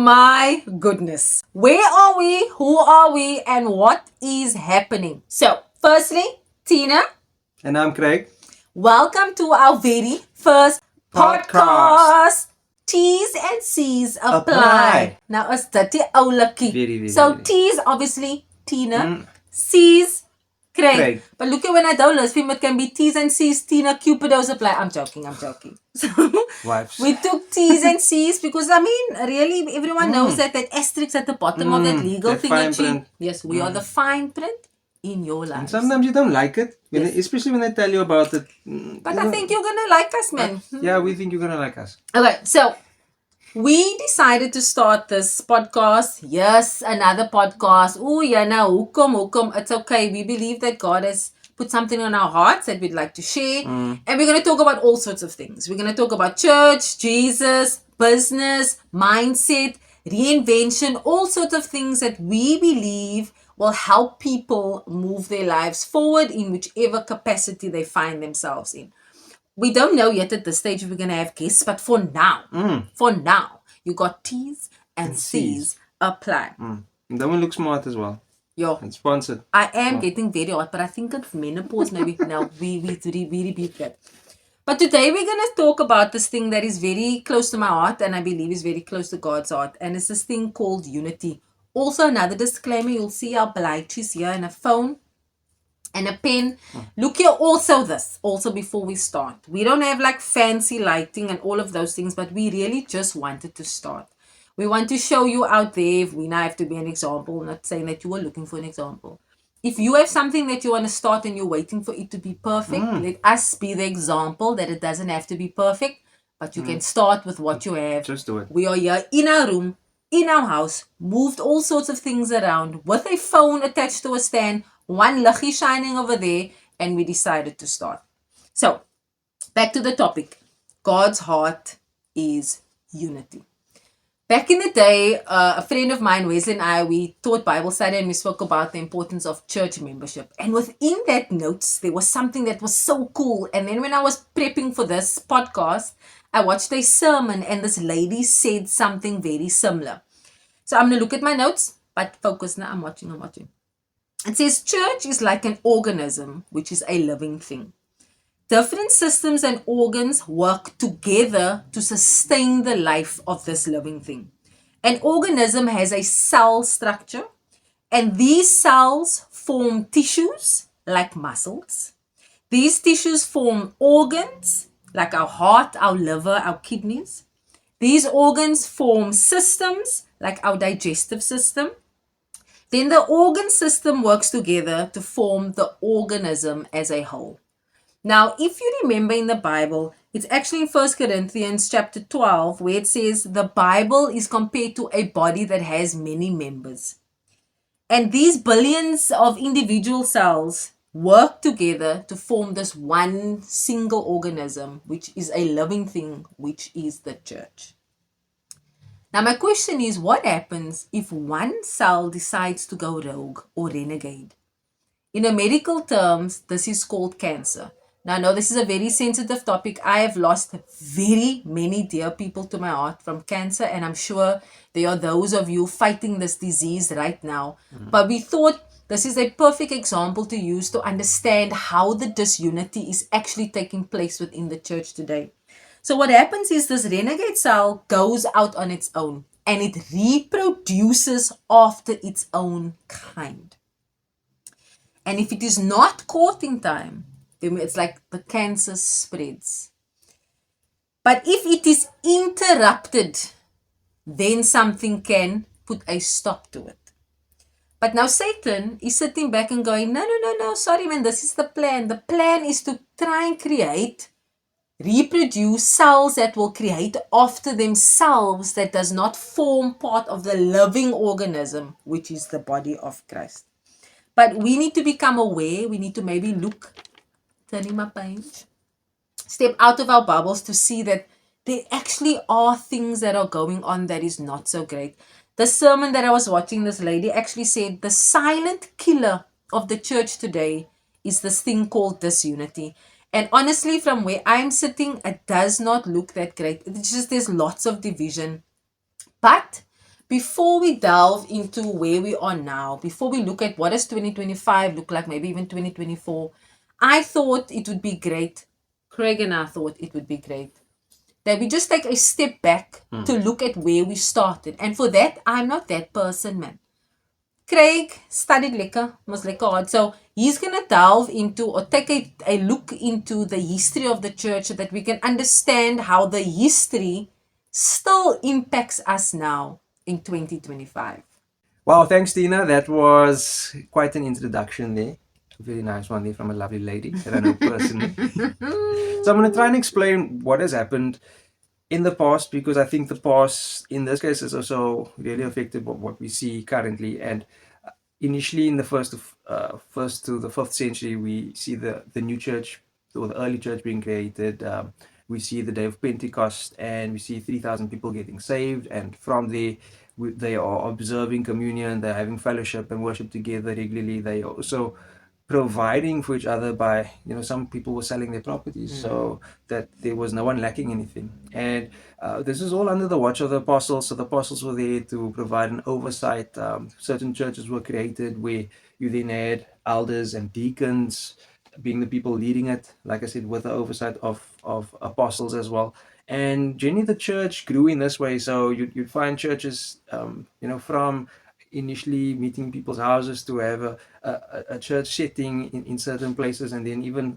my goodness. Where are we? Who are we? And what is happening? So, firstly, Tina. And I'm Craig. Welcome to our very first podcast. T's and C's apply. Now, is dit die oulike? Very. T's obviously Tina. C's Craig. But look at when I don't list him, it can be T's and C's, Tina, Cupido's apply. I'm joking. So Wives. we took T's and C's because really everyone knows that asterisk at the bottom of that legal that thing. fine print. Yes, we are the fine print in your life. And sometimes you don't like it, especially when I tell you about it. But I think you're gonna like us, man. Yeah, we think you're gonna like us. Okay, so we decided to start this podcast. Yes, another podcast. Oh, yeah, now, hukum. It's okay. We believe that God has put something on our hearts that we'd like to share. And we're going to talk about all sorts of things. We're going to talk about church, Jesus, business, mindset, reinvention, all sorts of things that we believe will help people move their lives forward in whichever capacity they find themselves in. We don't know yet at this stage if we're going to have guests, but for now, you got T's and C's apply. And that one looks smart as well. Yo, It's sponsored. I am getting very hot, but I think it's menopause maybe. Now, we repeat that. But today we're going to talk about this thing that is very close to my heart and I believe is very close to God's heart. And it's this thing called unity. Also, another disclaimer, you'll see our blighties here and a phone and a pen. Look here, also before we start. We don't have like fancy lighting and all of those things, but we really just wanted to start. We want to show you out there. We now have to be an example, not saying that you were looking for an example. If you have something that you want to start and you're waiting for it to be perfect, let us be the example that it doesn't have to be perfect, but you can start with what you have. Just do it. We are here in our room, in our house, moved all sorts of things around with a phone attached to a stand, one lucky shining over there, and we decided to start. So, back to the topic. God's heart is unity. Back in the day, a friend of mine, Wesley, and I, we taught Bible study and we spoke about the importance of church membership. And within that notes, there was something that was so cool. And then when I was prepping for this podcast, I watched a sermon and this lady said something very similar. So I'm going to look at my notes, but focus now. I'm watching. It says, church is like an organism, which is a living thing. Different systems and organs work together to sustain the life of this living thing. An organism has a cell structure, and these cells form tissues like muscles. These tissues form organs like our heart, our liver, our kidneys. These organs form systems like our digestive system. Then the organ system works together to form the organism as a whole. Now, if you remember in the Bible, it's actually in 1 Corinthians chapter 12 where it says the Bible is compared to a body that has many members. And these billions of individual cells work together to form this one single organism, which is a living thing, which is the church. Now, my question is, what happens if one cell decides to go rogue or renegade? In a medical terms, this is called cancer. Now, I know this is a very sensitive topic. I have lost very many dear people to my heart from cancer, and I'm sure there are those of you fighting this disease right now. But we thought this is a perfect example to use to understand how the disunity is actually taking place within the church today. So what happens is this renegade cell goes out on its own, and it reproduces after its own kind. And if it is not caught in time, it's like the cancer spreads. But if it is interrupted, then something can put a stop to it. But now Satan is sitting back and going, no, sorry man, this is the plan. The plan is to try and reproduce cells that will create after themselves that does not form part of the living organism, which is the body of Christ. But we need to become aware. We need to maybe look, turning my page, step out of our bubbles to see that there actually are things that are going on that is not so great. The sermon that I was watching, this lady actually said the silent killer of the church today is this thing called disunity. And honestly, from where I'm sitting, it does not look that great. It's just there's lots of division. But before we delve into where we are now, before we look at what does 2025 look like, maybe even 2024, I thought it would be great. Craig and I thought it would be great that we just take a step back to look at where we started. And for that, I'm not that person, man. Craig studied lekker, was lekker hard. So he's going to delve into or take a look into the history of the church so that we can understand how the history still impacts us now in 2025. Wow, thanks, Tina. That was quite an introduction there. A very nice one there from a lovely lady that I know personally. So I'm going to try and explain what has happened in the past, because I think the past in this case is also really affected by what we see currently. And initially in the first to the 5th century, we see the new church or the early church being created. We see the day of Pentecost, and we see 3,000 people getting saved, and from there they are observing communion, they're having fellowship and worship together regularly. They are also providing for each other by, some people were selling their properties so that there was no one lacking anything. And this is all under the watch of the apostles. So the apostles were there to provide an oversight. Certain churches were created where you then had elders and deacons being the people leading it, like I said, with the oversight of apostles as well. And generally the church grew in this way. So you'd find churches, from initially meeting people's houses to have a church setting in certain places, and then even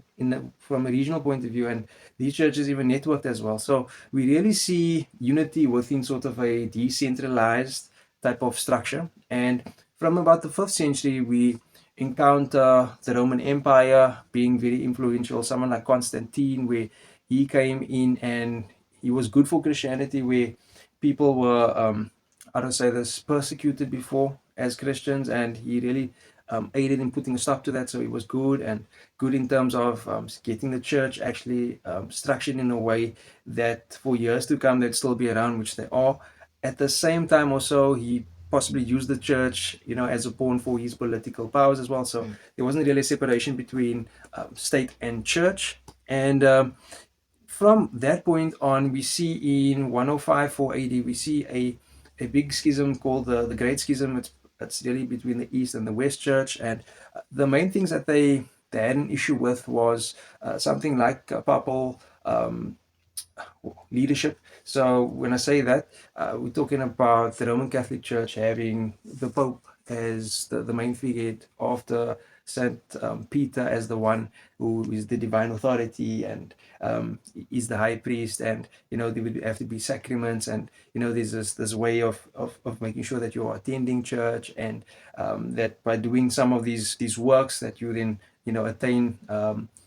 from a regional point of view, and these churches even networked as well. So we really see unity within sort of a decentralized type of structure. And from about the 5th century, we encounter the Roman Empire being very influential. Someone like Constantine, where he came in and he was good for Christianity, where people were I don't say this, persecuted before as Christians, and he really aided in putting a stop to that. So it was good, and good in terms of getting the church actually structured in a way that for years to come they'd still be around, which they are. At the same time also, he possibly used the church, as a pawn for his political powers as well. So there wasn't really a separation between state and church. And from that point on, we see in 105 AD, we see a big schism called the Great Schism. It's really between the East and the West Church. And the main things that they had an issue with was something like papal leadership. So when I say that, we're talking about the Roman Catholic Church having the Pope as the main figurehead, after Saint Peter as the one who is the divine authority and is the high priest. And there would have to be sacraments, and there's this way of making sure that you're attending church, and that by doing some of these works that you then attain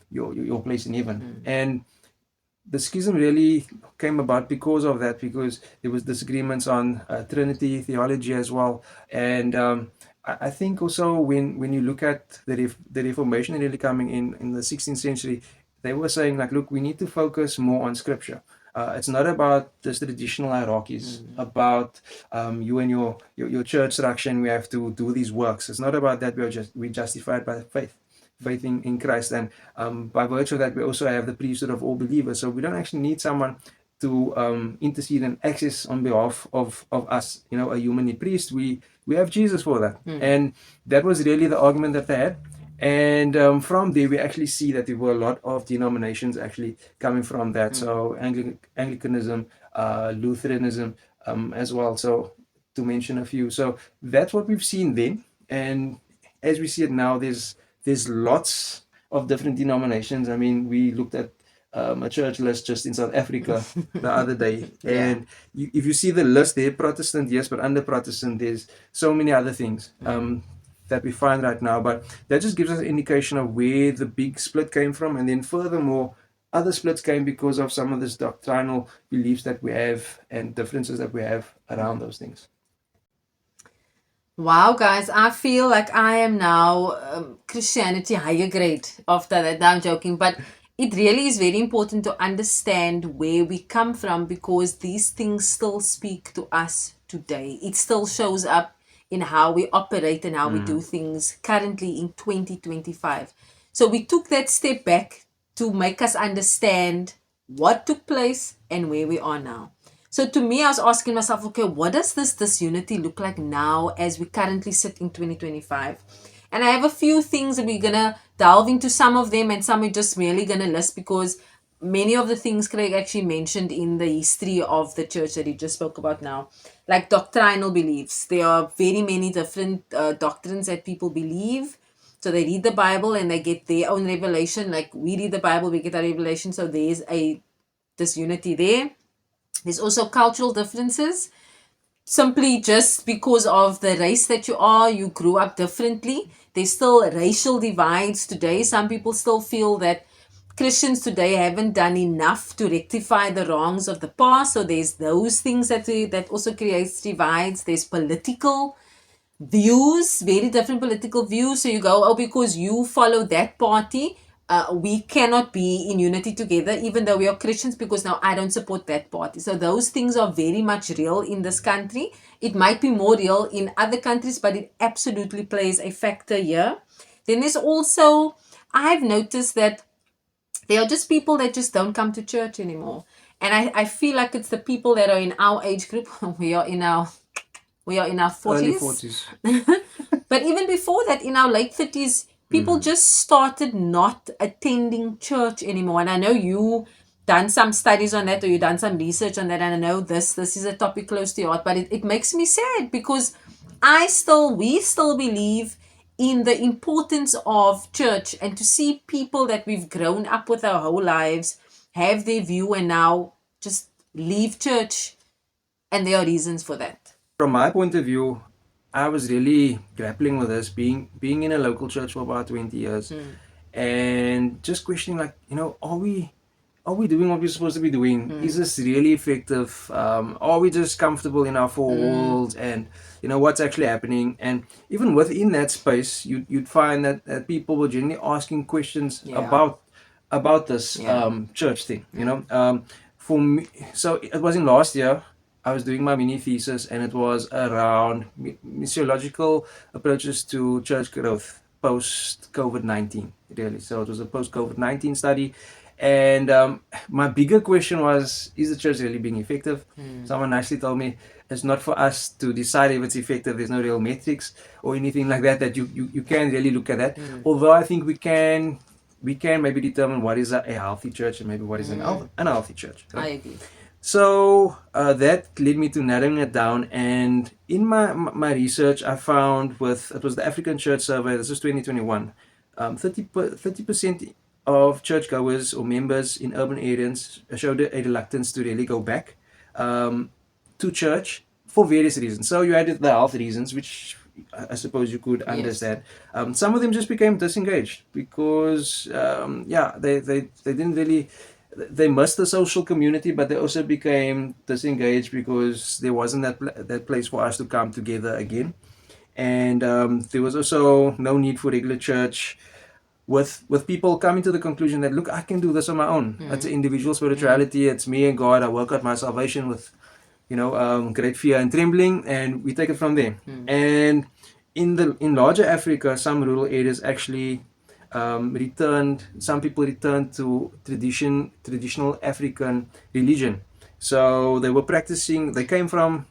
your place in heaven. And the schism really came about because of that, because there was disagreements on Trinity theology as well. And I think also when you look at the Reformation really coming in the 16th century, they were saying like, look, we need to focus more on Scripture. It's not about just traditional hierarchies, about you and your church structure, and we have to do these works. It's not about that. We're justified by faith in Christ, and by virtue of that, we also have the priesthood of all believers. So we don't actually need someone to intercede and access on behalf of us, a human priest. We have Jesus for that. And that was really the argument that they had. And from there, we actually see that there were a lot of denominations actually coming from that. So Anglicanism, Lutheranism as well, so to mention a few. So that's what we've seen then. And as we see it now, there's lots of different denominations. I mean, we looked at a church list just in South Africa the other day, and if you see the list there, Protestant, yes, but under Protestant there's so many other things that we find right now. But that just gives us an indication of where the big split came from. And then furthermore, other splits came because of some of this doctrinal beliefs that we have and differences that we have around those things. Wow, guys, I feel like I am now Christianity higher grade after that. No, I'm joking, but it really is very important to understand where we come from, because these things still speak to us today. It still shows up in how we operate and how we do things currently in 2025. So we took that step back to make us understand what took place and where we are now. So to me, I was asking myself, okay, what does this disunity look like now as we currently sit in 2025? And I have a few things that we're gonna delve into some of them, and some we're just merely gonna list because many of the things Craig actually mentioned in the history of the church that he just spoke about now, like doctrinal beliefs. There are very many different doctrines that people believe. So they read the Bible and they get their own revelation. Like we read the Bible, we get our revelation. So there's a disunity there. There's also cultural differences. Simply just because of the race that you are, you grew up differently. There's still racial divides today. Some people still feel that Christians today haven't done enough to rectify the wrongs of the past. So there's those things that also creates divides. There's political views, very different political views. So you go, oh, because you follow that party, we cannot be in unity together, even though we are Christians, because now I don't support that party. So those things are very much real in this country. It might be more real in other countries, but it absolutely plays a factor here. Then there's also, I've noticed that there are just people that just don't come to church anymore. And I feel like it's the people that are in our age group. We are in our 40s. Early 40s. But even before that, in our late 30s, people just started not attending church anymore. And I know you done some studies on that, or you done some research on that, and I know this is a topic close to your heart, but it makes me sad because we still believe in the importance of church, and to see people that we've grown up with our whole lives have their view and now just leave church, and there are reasons for that. From my point of view, I was really grappling with this, being in a local church for about 20 years, and just questioning, like, are we doing what we're supposed to be doing? Is this really effective? Are we just comfortable in our four walls? And what's actually happening? And even within that space, you'd find that people were generally asking questions about this church thing. For me, so it was in last year. I was doing my mini thesis, and it was around missiological approaches to church growth post COVID-19. Really, so it was a post COVID-19 study. And my bigger question was, is the church really being effective? Someone nicely told me it's not for us to decide if it's effective. There's no real metrics or anything like that you can really look at that. Although I think we can maybe determine what is a healthy church and maybe what is an unhealthy church. Right? I agree. So that led me to narrowing it down, and in my research I found it was the African Church Survey, this was 2021, 30% of churchgoers or members in urban areas showed a reluctance to really go back to church for various reasons. So you added the health reasons, which I suppose you could understand. Some of them just became disengaged because they didn't really, they missed the social community, but they also became disengaged because there wasn't that place for us to come together again. And there was also no need for regular church, with people coming to the conclusion that, look, I can do this on my own. It's an individual spirituality. It's me and God. I work out my salvation with great fear and trembling, and we take it from there. And in larger Africa, some rural areas actually some people returned to traditional African religion. So they came from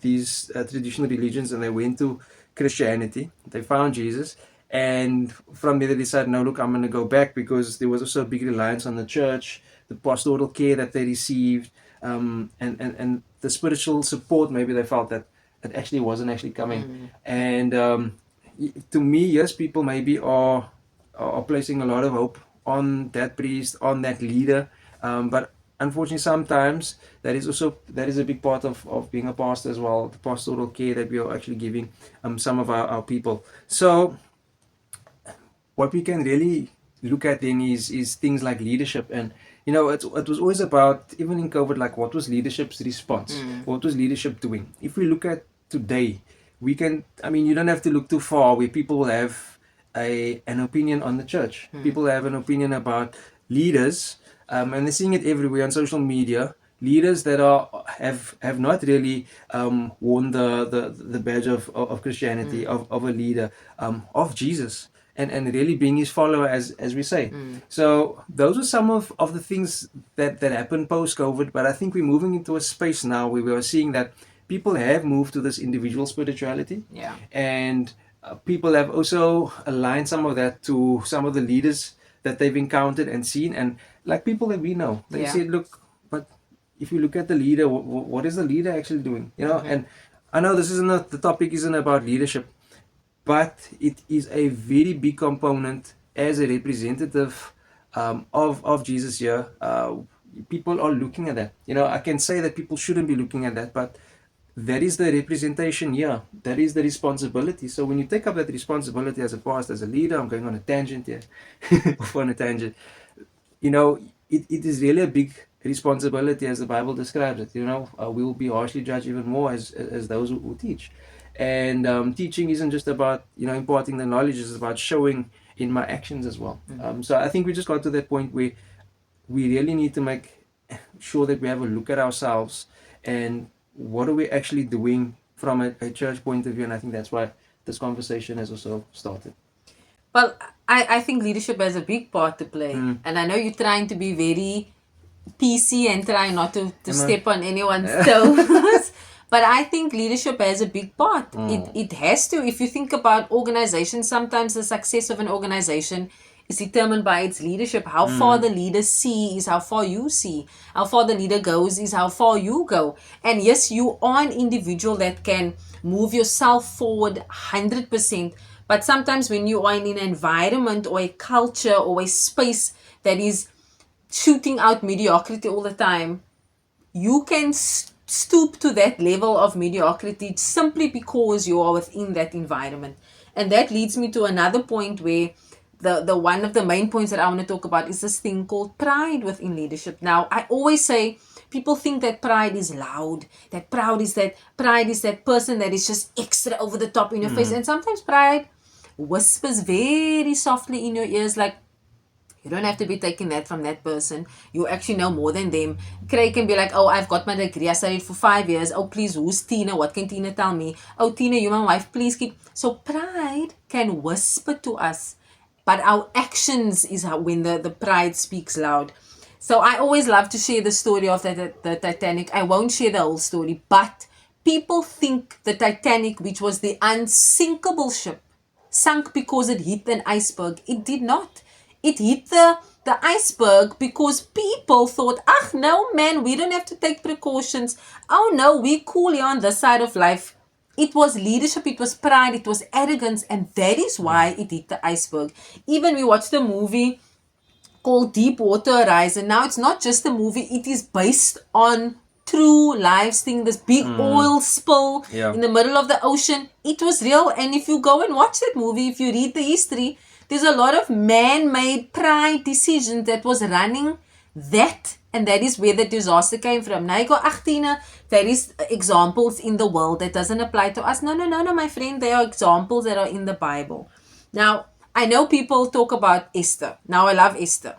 these traditional religions, and they went to Christianity. They found Jesus, and from there they decided, no, look, I'm going to go back, because there was also a big reliance on the church, the pastoral care that they received, and the spiritual support. Maybe they felt that it actually wasn't actually coming. And to me, yes, people maybe are placing a lot of hope on that priest, on that leader, but unfortunately sometimes that is a big part of being a pastor as well, the pastoral care that we are actually giving some of our people. So what we can really look at then is things like leadership. And it was always about, even in COVID, like, what was leadership's response? What was leadership doing? If we look at today, you don't have to look too far where people will have an opinion on the church. People have an opinion about leaders, and they're seeing it everywhere on social media. Leaders that have not really worn the badge of Christianity, of a leader, of Jesus. and really being his follower, as we say. So those are some of the things that happened post-COVID. But I think we're moving into a space now where we are seeing that people have moved to this individual spirituality. Yeah. And people have also aligned some of that to some of the leaders that they've encountered and seen. And like people that we know, they Yeah. said, look, but if you look at the leader, what is the leader actually doing? You know, and I know this isn't the topic isn't about leadership, but it is a very big component as a representative of Jesus here. People are looking at that. You know, I can say that people shouldn't be looking at that, but that is the representation here. That is the responsibility. So when you take up that responsibility as a pastor, as a leader, I'm going on a tangent here, off on a tangent. You know, it is really a big responsibility as the Bible describes it. You know, we will be harshly judged even more as those who teach. And teaching isn't just about, you know, imparting the knowledge, it's about showing in my actions as well. So I think we just got to that point where we really need to make sure that we have a look at ourselves and what are we actually doing from a church point of view. And I think that's why this conversation has also started. Well, I think leadership has a big part to play. And I know you're trying to be very PC and try not to step on anyone's toes. But I think leadership has a big part. It has to. If you think about organizations, sometimes the success of an organization is determined by its leadership. How far the leader sees is how far you see. How far the leader goes is how far you go. And yes, you are an individual that can move yourself forward 100%. But sometimes when you are in an environment or a culture or a space that is shooting out mediocrity all the time, you can stoop to that level of mediocrity simply because you are within that environment. And that leads me to another point where the one of the main points that I want to talk about is this thing called pride within leadership. Now, I always say people think that pride is loud, that pride is that person that is just extra over the top in your face. And sometimes pride whispers very softly in your ears, like, you don't have to be taking that from that person. You actually know more than them. Craig can be like, oh, I've got my degree. I studied for 5 years. Oh, please, who's Tina? What can Tina tell me? Oh, Tina, you're my wife. Please keep. So pride can whisper to us. But our actions is how, when the pride speaks loud. So I always love to share the story of the Titanic. I won't share the whole story. But people think the Titanic, which was the unsinkable ship, sunk because it hit an iceberg. It did not. It hit the iceberg because people thought, no, man, we don't have to take precautions. Oh, no, we're cool here on this side of life. It was leadership, it was pride, it was arrogance, and that is why it hit the iceberg. Even we watched a movie called Deepwater Horizon. Now, it's not just a movie, it is based on true lives thing, this big oil spill in the middle of the ocean. It was real, and if you go and watch that movie, if you read the history, there's a lot of man-made pride decisions that was running that, and that is where the disaster came from. Now you go, Tina, there is examples in the world that doesn't apply to us. No, my friend, there are examples that are in the Bible. Now, I know people talk about Esther. Now, I love Esther.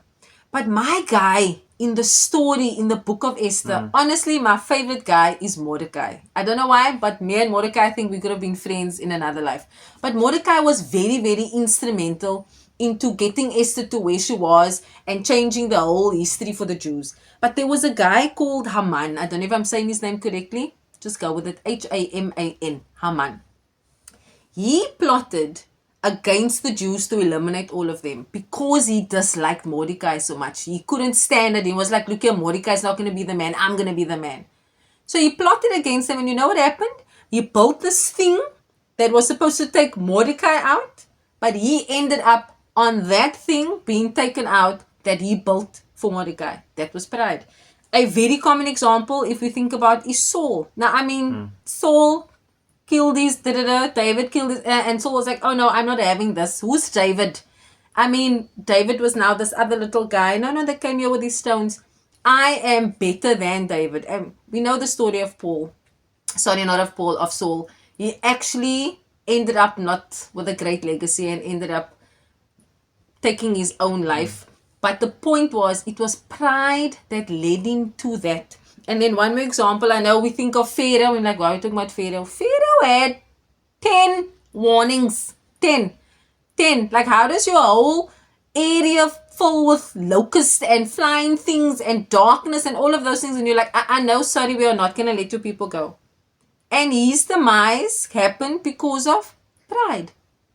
But my guy in the story, in the book of Esther, honestly, my favorite guy is Mordecai. I don't know why, but me and Mordecai, I think we could have been friends in another life. But Mordecai was very, very instrumental into getting Esther to where she was and changing the whole history for the Jews. But there was a guy called Haman. I don't know if I'm saying his name correctly. Just go with it. Haman. Haman. He plotted against the Jews to eliminate all of them because he disliked Mordecai so much. He couldn't stand it. He was like, look here, Mordecai's not going to be the man. I'm going to be the man. So he plotted against them, and you know what happened? He built this thing that was supposed to take Mordecai out, but he ended up on that thing being taken out that he built for Mordecai. That was pride. A very common example, if we think about, is Saul. Now, I mean, Saul killed his, David killed his, and Saul was like, oh no, I'm not having this. Who's David? I mean, David was now this other little guy. No, they came here with these stones. I am better than David. And we know the story of Paul. Sorry, not of Paul, of Saul. He actually ended up not with a great legacy and ended up taking his own life. But the point was, it was pride that led him to that. And then one more example, I know we think of Pharaoh, and like, why are we talking about Pharaoh? Pharaoh had 10 warnings. 10. 10. Like, how does your whole area full with locusts and flying things and darkness and all of those things, and you're like, I know, sorry, we are not going to let your people go. And his demise happened because of pride.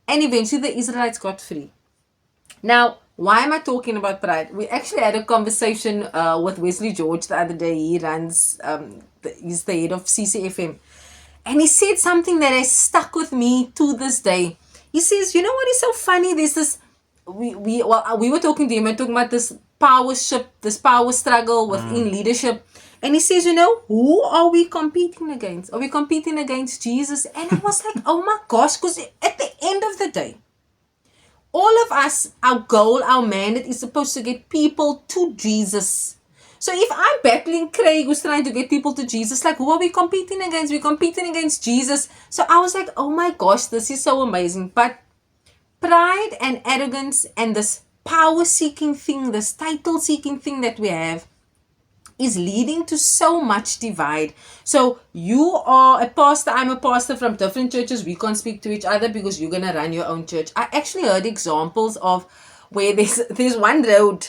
And eventually the Israelites got free. Now, why am I talking about pride? We actually had a conversation with Wesley George the other day. He runs, he's the head of CCFM. And he said something that has stuck with me to this day. He says, you know what is so funny? There's this, we were talking to him and talking about this power struggle within leadership. And he says, you know, who are we competing against? Are we competing against Jesus? And I was like, oh my gosh, because at the end of the day, all of us, our goal, our mandate is supposed to get people to Jesus. So if I'm battling Craig who's trying to get people to Jesus, like, who are we competing against? We're competing against Jesus. So I was like, oh my gosh, this is so amazing. But pride and arrogance and this power-seeking thing, this title-seeking thing that we have, is leading to so much divide. So you are a pastor, I'm a pastor from different churches. We can't speak to each other because you're going to run your own church. I actually heard examples of where there's one road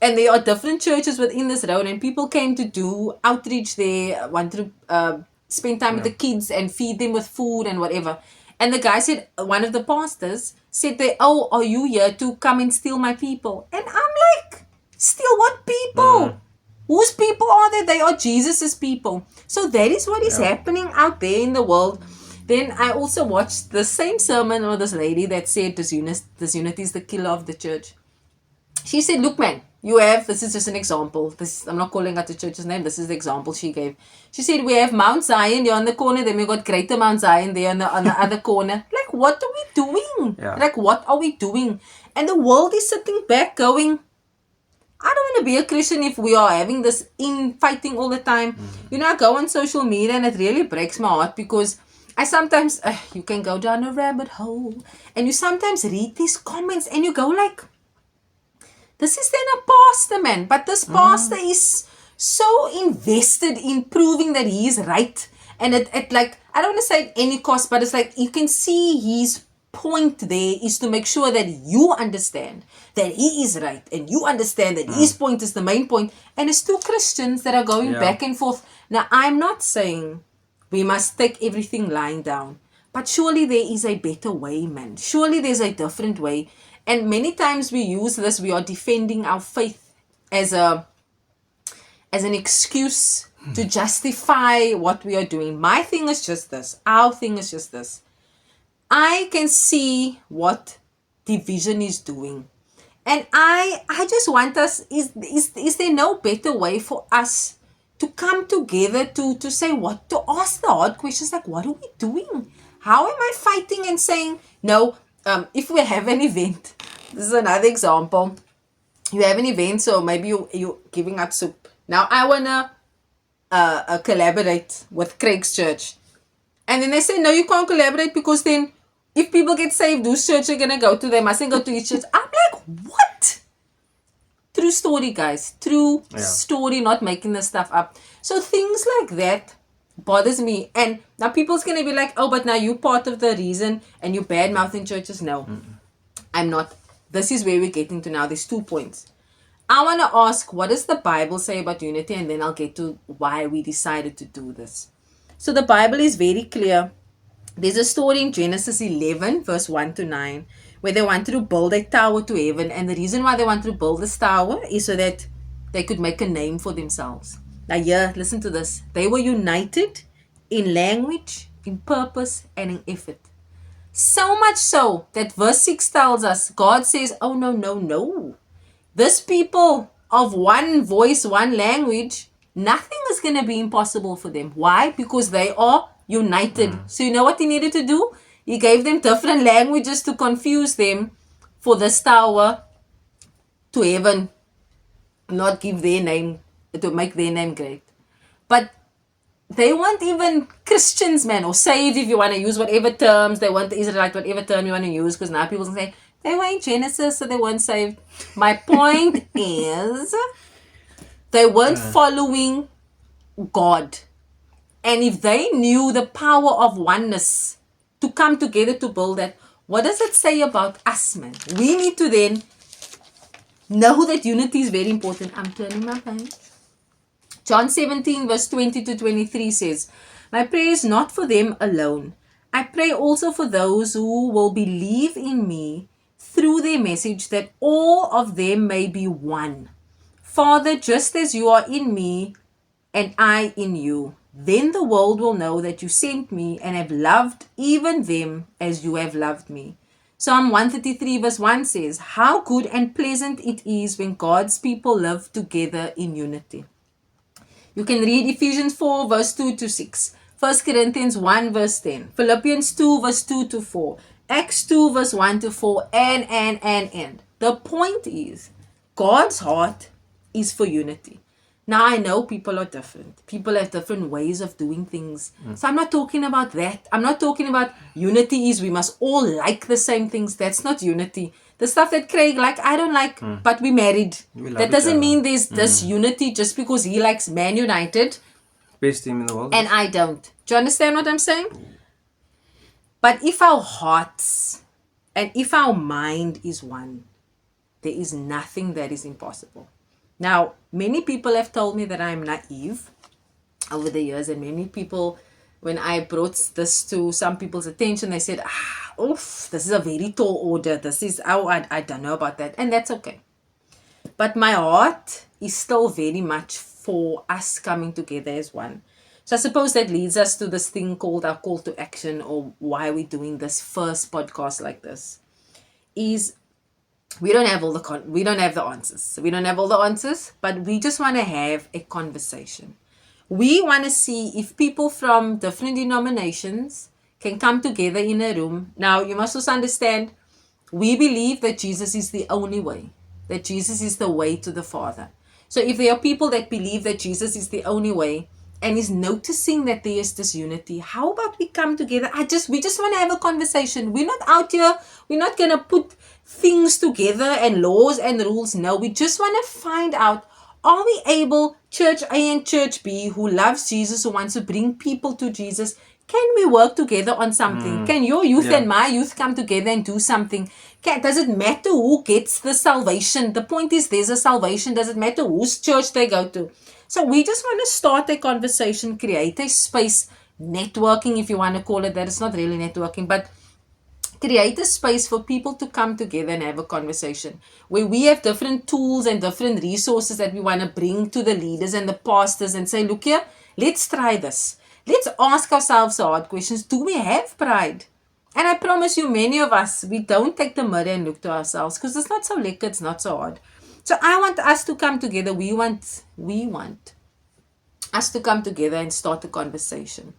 and there are different churches within this road, and people came to do outreach there, wanted to spend time with the kids and feed them with food and whatever. And the guy said, one of the pastors said, oh, are you here to come and steal my people? And I'm like, steal what people? Whose people are they? They are Jesus's people. So that is what is happening out there in the world. Then I also watched the same sermon of this lady that said disunity is the killer of the church. She said, look man, this is just an example. I'm not calling out the church's name. This is the example she gave. She said, we have Mount Zion here on the corner. Then we got Greater Mount Zion there on the other corner. Like, what are we doing? Yeah. Like, what are we doing? And the world is sitting back going, I don't want to be a Christian if we are having this infighting all the time. You know, I go on social media and it really breaks my heart because I sometimes, you can go down a rabbit hole and you sometimes read these comments and you go like, this is then a pastor, man. But this pastor is so invested in proving that he is right. And it like, I don't want to say at any cost, but it's like you can see his point there is to make sure that you understand that he is right and you understand that his point is the main point. And it's two Christians that are going back and forth. Now, I'm not saying we must take everything lying down, but surely there is a better way, man. Surely there's a different way. And many times we use this, we are defending our faith as an excuse to justify what we are doing. My thing is just this. Our thing is just this. I can see what division is doing. And I just want us, is there no better way for us to come together to say what, to ask the hard questions like, what are we doing? How am I fighting and saying, no, if we have an event, this is another example. You have an event, so maybe you're giving out soup. Now I want to collaborate with Craig's church. And then they say, no, you can't collaborate because then if people get saved, whose church are going to go to? They mustn't go to each church. I'm like, what? True story, guys. True story, not making this stuff up. So things like that bothers me. And now people's going to be like, oh, but now you're part of the reason and you bad-mouthing churches. No, I'm not. This is where we're getting to now. There's 2 points. I want to ask, what does the Bible say about unity? And then I'll get to why we decided to do this. So the Bible is very clear. There's a story in Genesis 11, verse 1 to 9, where they wanted to build a tower to heaven. And the reason why they wanted to build this tower is so that they could make a name for themselves. Now, listen to this. They were united in language, in purpose, and in effort. So much so that verse 6 tells us, God says, oh, no. This people of one voice, one language, nothing is going to be impossible for them. Why? Because they are united. So you know what he needed to do? He gave them different languages to confuse them for this tower to heaven. Not give their name, to make their name great. But they weren't even Christians, man, or saved if you want to use whatever terms. They weren't the Israelite, whatever term you want to use, because now people say, they were in Genesis, so they weren't saved. My point is, they weren't following God. And if they knew the power of oneness to come together to build that, what does it say about us, man? We need to then know that unity is very important. I'm turning my page. John 17 verse 20 to 23 says, my prayer is not for them alone. I pray also for those who will believe in me through their message, that all of them may be one. Father, just as you are in me and I in you, then the world will know that you sent me and have loved even them as you have loved me. Psalm 133 verse 1 says, how good and pleasant it is when God's people live together in unity. You can read Ephesians 4 verse 2 to 6, 1 Corinthians 1 verse 10, Philippians 2 verse 2 to 4, Acts 2 verse 1 to 4, and. The point is, God's heart is for unity. Now, I know people are different. People have different ways of doing things. So I'm not talking about that. I'm not talking about unity is we must all like the same things. That's not unity. The stuff that Craig like, I don't like, but we married. That doesn't mean there's this unity just because he likes Man United Best team in the world. and I don't. Do you understand what I'm saying? But if our hearts and if our mind is one, there is nothing that is impossible. Now, many people have told me that I'm naive over the years, and many people, when I brought this to some people's attention, they said, oof, this is a very tall order. This is, I don't know about that. And that's okay. But my heart is still very much for us coming together as one. So I suppose that leads us to this thing called our call to action, or why we're doing this first podcast like this, is we don't have we don't have the answers. We don't have all the answers, but we just want to have a conversation. We want to see if people from different denominations can come together in a room. Now, you must also understand, we believe that Jesus is the only way, that Jesus is the way to the Father. So if there are people that believe that Jesus is the only way and is noticing that there is this unity, how about we come together? We just want to have a conversation. We're not out here. We're not going to put things together and laws and rules. No, we just want to find out, are we able, Church A and Church B, who loves Jesus, who wants to bring people to Jesus, can we work together on something? Can your youth and my youth come together and do something? Does it matter who gets the salvation? The point is, there's a salvation. Does it matter whose church they go to? So we just want to start a conversation, create a space, networking, if you want to call it that. It's not really networking, but create a space for people to come together and have a conversation where we have different tools and different resources that we want to bring to the leaders and the pastors and say, look here, let's try this. Let's ask ourselves hard questions. Do we have pride? And I promise you, many of us, we don't take the mirror and look to ourselves because it's not so lekker, it's not so hard. So I want us to come together. We want us to come together and start a conversation.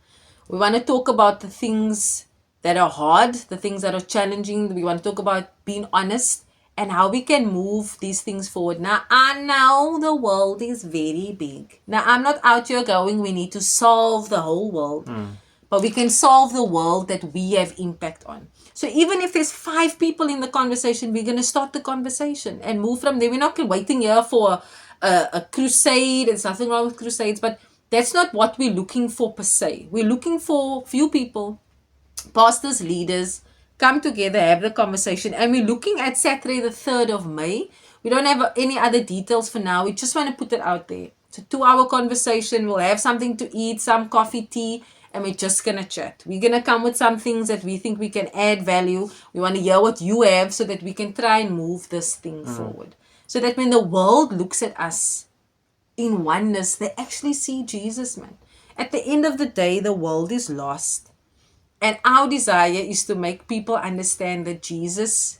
We want to talk about the things that are hard, the things that are challenging. We want to talk about being honest and how we can move these things forward. Now, I know the world is very big. Now, I'm not out here going, we need to solve the whole world. But we can solve the world that we have impact on. So even if there's 5 people in the conversation, we're going to start the conversation and move from there. We're not waiting here for a crusade. There's nothing wrong with crusades, but that's not what we're looking for per se. We're looking for few people, pastors, leaders, come together, have the conversation. And we're looking at Saturday the 3rd of May. We don't have any other details for now. We just want to put it out there. It's a 2-hour conversation. We'll have something to eat, some coffee, tea, and we're just going to chat. We're going to come with some things that we think we can add value. We want to hear what you have so that we can try and move this thing forward. So that when the world looks at us in oneness, they actually see Jesus, man. At the end of the day, the world is lost. And our desire is to make people understand that Jesus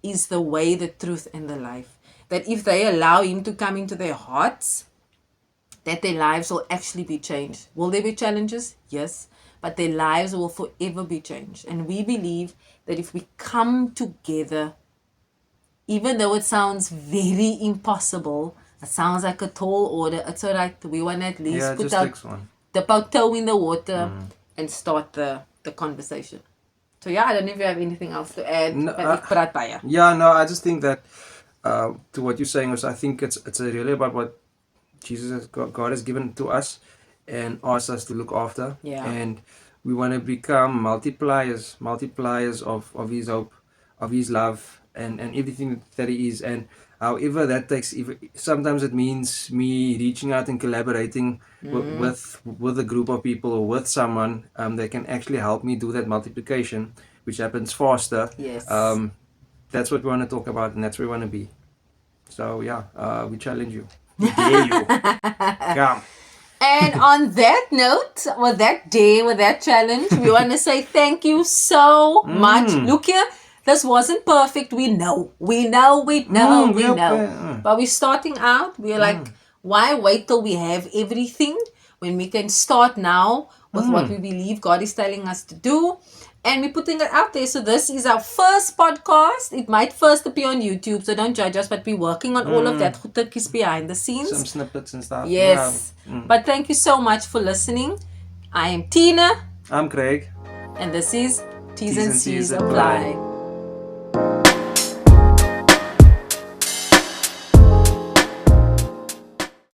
is the way, the truth, and the life. That if they allow Him to come into their hearts, that their lives will actually be changed. Will there be challenges? Yes. But their lives will forever be changed. And we believe that if we come together, even though it sounds very impossible, it sounds like a tall order, it's all right. We want to at least put dip our toe in the water and start the conversation. So yeah, I don't know if you have anything else to add. No, I just think that to what you're saying was, I think it's really about what God has given to us and asked us to look after. Yeah. And We want to become multipliers of His hope, of His love, and everything that He is. And however that takes, sometimes it means me reaching out and collaborating with a group of people or with someone that can actually help me do that multiplication, which happens faster. Yes. That's what we want to talk about, and that's where we want to be. So yeah, we challenge you. We dare you. Come. And on that note, with that day, with that challenge, we want to say thank you so much. Look here, this wasn't perfect. We know. But we're starting out. We're like, why wait till we have everything when we can start now with what we believe God is telling us to do? And we're putting it out there. So this is our first podcast. It might first appear on YouTube, so don't judge us. But we're working on all of that goedekes behind the scenes. Some snippets and stuff. Yes. But thank you so much for listening. I am Tina. I'm Craig. And this is T's and C's Apply.